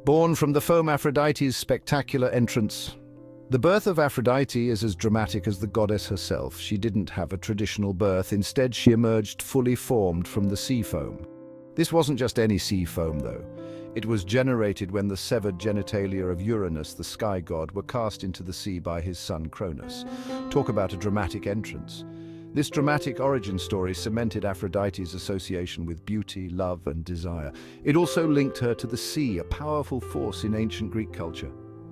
Born from the foam Aphrodite's spectacular entrance. The birth of Aphrodite is as dramatic as the goddess herself. She didn't have a traditional birth. Instead, she emerged fully formed from the sea foam. This wasn't just any sea foam, though. It was generated when the severed genitalia of Uranus, the sky god, were cast into the sea by his son Cronus. Talk about a dramatic entrance. This dramatic origin story cemented Aphrodite's association with beauty, love, and desire. It also linked her to the sea, a powerful force in ancient Greek culture.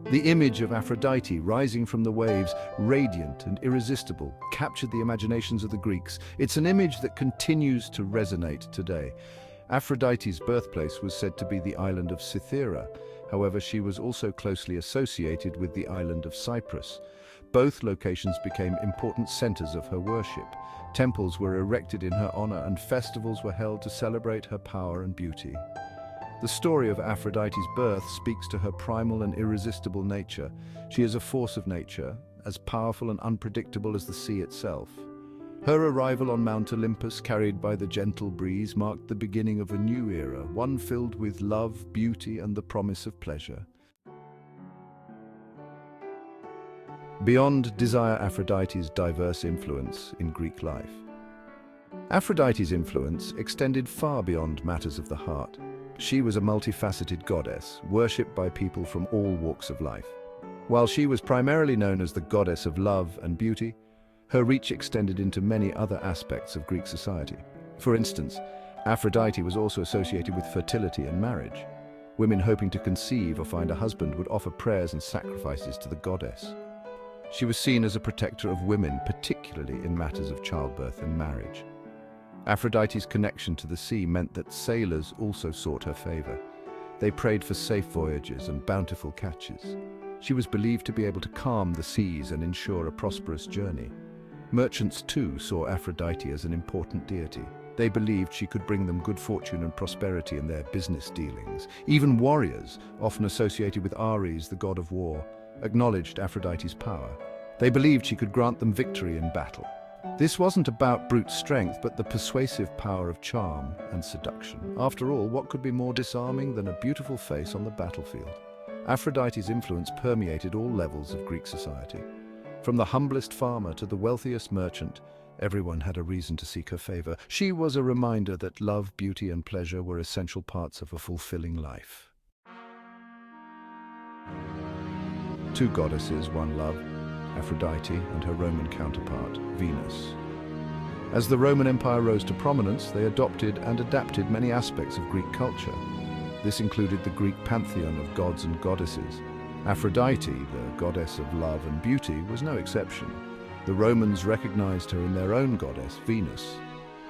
The image of Aphrodite rising from the waves, radiant and irresistible, captured the imaginations of the Greeks. It's an image that continues to resonate today. Aphrodite's birthplace was said to be the island of Cythera. However, she was also closely associated with the island of Cyprus. Both locations became important centers of her worship. Temples were erected in her honor and festivals were held to celebrate her power and beauty. The story of Aphrodite's birth speaks to her primal and irresistible nature. She is a force of nature, as powerful and unpredictable as the sea itself. Her arrival on Mount Olympus, carried by the gentle breeze, marked the beginning of a new era, one filled with love, beauty, and the promise of pleasure. Beyond desire, Aphrodite's diverse influence in Greek life. Aphrodite's influence extended far beyond matters of the heart. She was a multifaceted goddess, worshipped by people from all walks of life. While she was primarily known as the goddess of love and beauty, her reach extended into many other aspects of Greek society. For instance, Aphrodite was also associated with fertility and marriage. Women hoping to conceive or find a husband would offer prayers and sacrifices to the goddess. She was seen as a protector of women, particularly in matters of childbirth and marriage. Aphrodite's connection to the sea meant that sailors also sought her favor. They prayed for safe voyages and bountiful catches. She was believed to be able to calm the seas and ensure a prosperous journey. Merchants, too, saw Aphrodite as an important deity. They believed she could bring them good fortune and prosperity in their business dealings. Even warriors, often associated with Ares, the god of war, acknowledged Aphrodite's power. They believed she could grant them victory in battle. This wasn't about brute strength, but the persuasive power of charm and seduction. After all, what could be more disarming than a beautiful face on the battlefield? Aphrodite's influence permeated all levels of Greek society. From the humblest farmer to the wealthiest merchant, everyone had a reason to seek her favor. She was a reminder that love, beauty, and pleasure were essential parts of a fulfilling life. Two goddesses, one love, Aphrodite and her Roman counterpart, Venus. As the Roman Empire rose to prominence, they adopted and adapted many aspects of Greek culture. This included the Greek pantheon of gods and goddesses. Aphrodite, the goddess of love and beauty, was no exception. The Romans recognized her in their own goddess, Venus.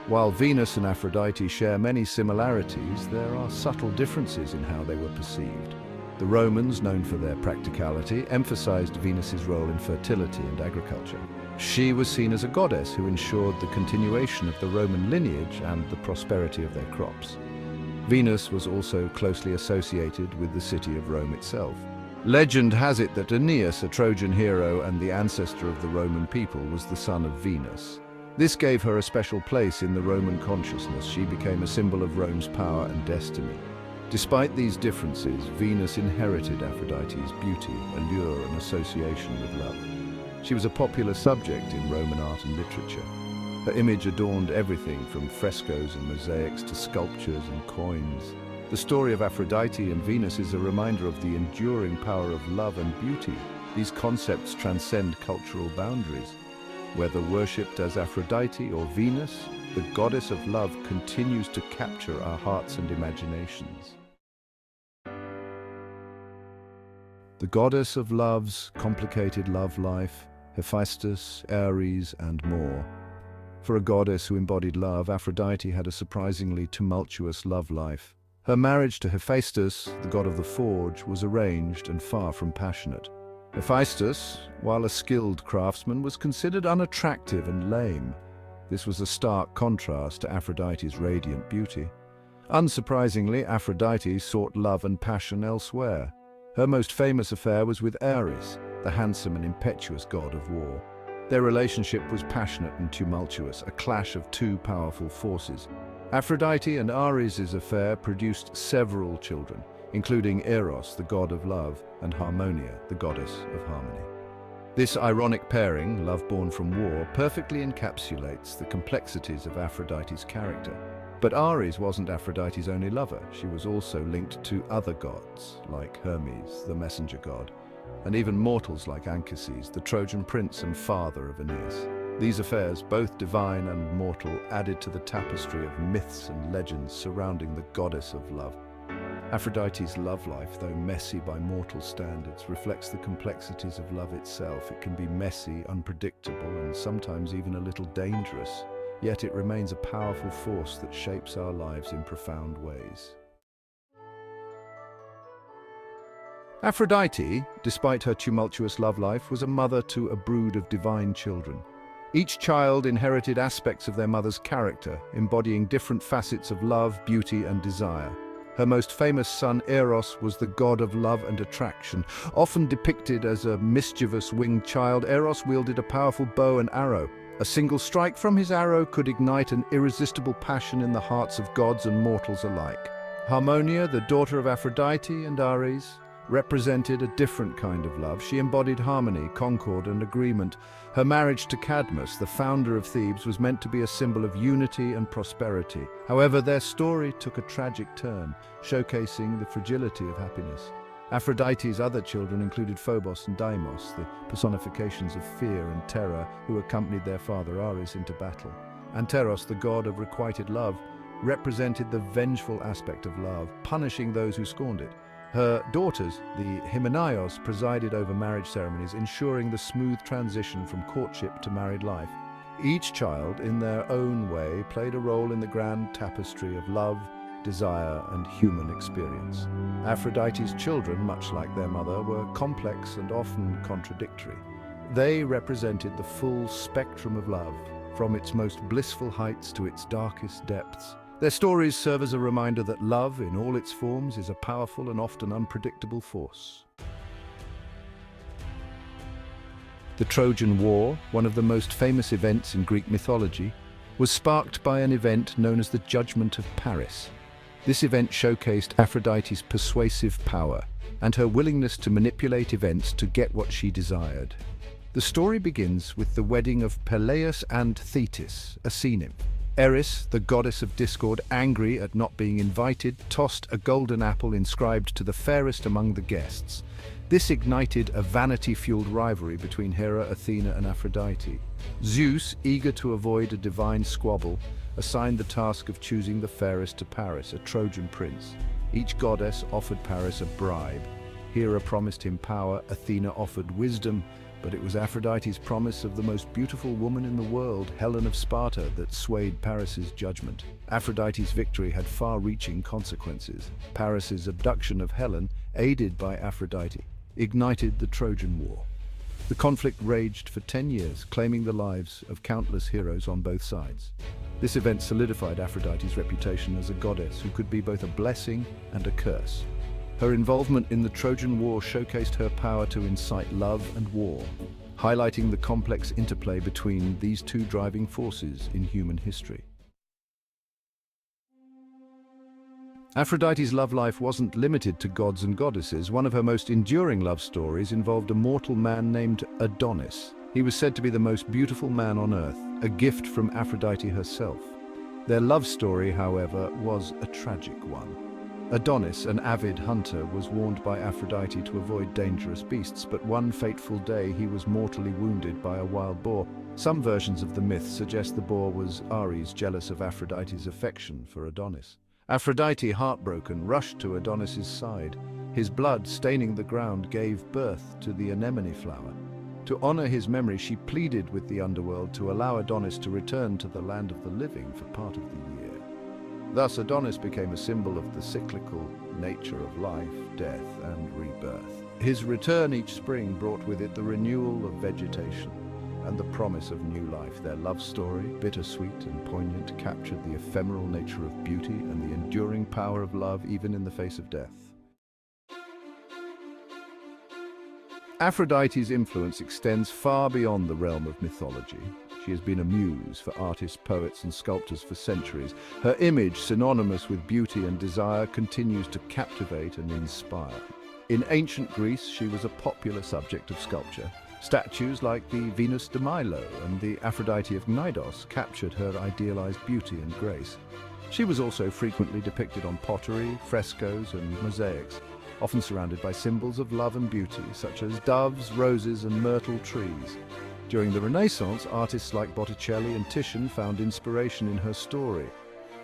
While Venus and Aphrodite share many similarities, there are subtle differences in how they were perceived. The Romans, known for their practicality, emphasized Venus's role in fertility and agriculture. She was seen as a goddess who ensured the continuation of the Roman lineage and the prosperity of their crops. Venus was also closely associated with the city of Rome itself. Legend has it that Aeneas, a Trojan hero and the ancestor of the Roman people, was the son of Venus. This gave her a special place in the Roman consciousness. She became a symbol of Rome's power and destiny. Despite these differences, Venus inherited Aphrodite's beauty, allure, and association with love. She was a popular subject in Roman art and literature. Her image adorned everything from frescoes and mosaics to sculptures and coins. The story of Aphrodite and Venus is a reminder of the enduring power of love and beauty. These concepts transcend cultural boundaries. Whether worshipped as Aphrodite or Venus, the goddess of love continues to capture our hearts and imaginations. The goddess of love's complicated love life, Hephaestus, Ares, and more. For a goddess who embodied love, Aphrodite had a surprisingly tumultuous love life. Her marriage to Hephaestus, the god of the forge, was arranged and far from passionate. Hephaestus, while a skilled craftsman, was considered unattractive and lame. This was a stark contrast to Aphrodite's radiant beauty. Unsurprisingly, Aphrodite sought love and passion elsewhere. Her most famous affair was with Ares, the handsome and impetuous god of war. Their relationship was passionate and tumultuous, a clash of two powerful forces. Aphrodite and Ares' affair produced several children, including Eros, the god of love, and Harmonia, the goddess of harmony. This ironic pairing, love born from war, perfectly encapsulates the complexities of Aphrodite's character. But Ares wasn't Aphrodite's only lover. She was also linked to other gods, like Hermes, the messenger god, and even mortals like Anchises, the Trojan prince and father of Aeneas. These affairs, both divine and mortal, added to the tapestry of myths and legends surrounding the goddess of love. Aphrodite's love life, though messy by mortal standards, reflects the complexities of love itself. It can be messy, unpredictable, and sometimes even a little dangerous, yet it remains a powerful force that shapes our lives in profound ways. Aphrodite, despite her tumultuous love life, was a mother to a brood of divine children. Each child inherited aspects of their mother's character, embodying different facets of love, beauty, and desire. Her most famous son, Eros, was the god of love and attraction. Often depicted as a mischievous winged child, Eros wielded a powerful bow and arrow. A single strike from his arrow could ignite an irresistible passion in the hearts of gods and mortals alike. Harmonia, the daughter of Aphrodite and Ares, represented a different kind of love. She embodied harmony, concord, and agreement. Her marriage to Cadmus, the founder of Thebes, was meant to be a symbol of unity and prosperity. However, their story took a tragic turn, showcasing the fragility of happiness. Aphrodite's other children included Phobos and Deimos, the personifications of fear and terror, who accompanied their father Ares into battle. Anteros, the god of requited love, represented the vengeful aspect of love, punishing those who scorned it. Her daughters, the Hymenaios, presided over marriage ceremonies, ensuring the smooth transition from courtship to married life. Each child, in their own way, played a role in the grand tapestry of love, desire, and human experience. Aphrodite's children, much like their mother, were complex and often contradictory. They represented the full spectrum of love, from its most blissful heights to its darkest depths. Their stories serve as a reminder that love, in all its forms, is a powerful and often unpredictable force. The Trojan War, one of the most famous events in Greek mythology, was sparked by an event known as the Judgment of Paris. This event showcased Aphrodite's persuasive power and her willingness to manipulate events to get what she desired. The story begins with the wedding of Peleus and Thetis, a sea nymph. Eris, the goddess of discord, angry at not being invited, tossed a golden apple inscribed to the fairest among the guests. This ignited a vanity-fueled rivalry between Hera, Athena, and Aphrodite. Zeus, eager to avoid a divine squabble, assigned the task of choosing the fairest to Paris, a Trojan prince. Each goddess offered Paris a bribe. Hera promised him power, Athena offered wisdom, but it was Aphrodite's promise of the most beautiful woman in the world, Helen of Sparta, that swayed Paris's judgment. Aphrodite's victory had far-reaching consequences. Paris's abduction of Helen, aided by Aphrodite, ignited the Trojan War. The conflict raged for 10 years, claiming the lives of countless heroes on both sides. This event solidified Aphrodite's reputation as a goddess who could be both a blessing and a curse. Her involvement in the Trojan War showcased her power to incite love and war, highlighting the complex interplay between these two driving forces in human history. Aphrodite's love life wasn't limited to gods and goddesses. One of her most enduring love stories involved a mortal man named Adonis. He was said to be the most beautiful man on earth, a gift from Aphrodite herself. Their love story, however, was a tragic one. Adonis, an avid hunter, was warned by Aphrodite to avoid dangerous beasts, but one fateful day he was mortally wounded by a wild boar. Some versions of the myth suggest the boar was Ares, jealous of Aphrodite's affection for Adonis. Aphrodite, heartbroken, rushed to Adonis's side. His blood, staining the ground, gave birth to the anemone flower. To honor his memory, she pleaded with the underworld to allow Adonis to return to the land of the living for part of the year. Thus, Adonis became a symbol of the cyclical nature of life, death, and rebirth. His return each spring brought with it the renewal of vegetation and the promise of new life. Their love story, bittersweet and poignant, captured the ephemeral nature of beauty and the enduring power of love even in the face of death. Aphrodite's influence extends far beyond the realm of mythology. She has been a muse for artists, poets, and sculptors for centuries. Her image, synonymous with beauty and desire, continues to captivate and inspire. In ancient Greece, she was a popular subject of sculpture. Statues like the Venus de Milo and the Aphrodite of Cnidos captured her idealized beauty and grace. She was also frequently depicted on pottery, frescoes, and mosaics, often surrounded by symbols of love and beauty, such as doves, roses, and myrtle trees. During the Renaissance, artists like Botticelli and Titian found inspiration in her story.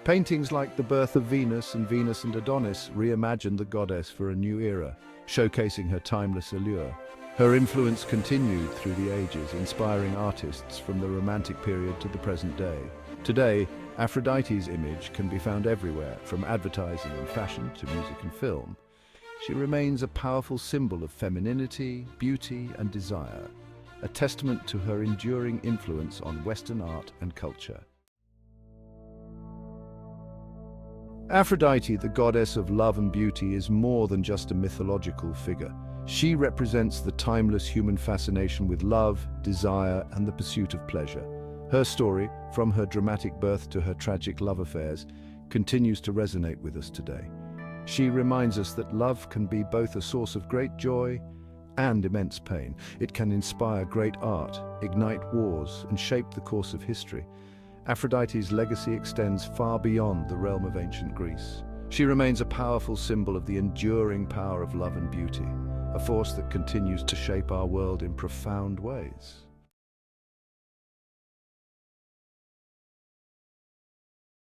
Paintings like The Birth of Venus and Adonis reimagined the goddess for a new era, showcasing her timeless allure. Her influence continued through the ages, inspiring artists from the Romantic period to the present day. Today, Aphrodite's image can be found everywhere, from advertising and fashion to music and film. She remains a powerful symbol of femininity, beauty, and desire, a testament to her enduring influence on Western art and culture. Aphrodite, the goddess of love and beauty, is more than just a mythological figure. She represents the timeless human fascination with love, desire, and the pursuit of pleasure. Her story, from her dramatic birth to her tragic love affairs, continues to resonate with us today. She reminds us that love can be both a source of great joy and immense pain. It can inspire great art, ignite wars, and shape the course of history. Aphrodite's legacy extends far beyond the realm of ancient Greece. She remains a powerful symbol of the enduring power of love and beauty, a force that continues to shape our world in profound ways.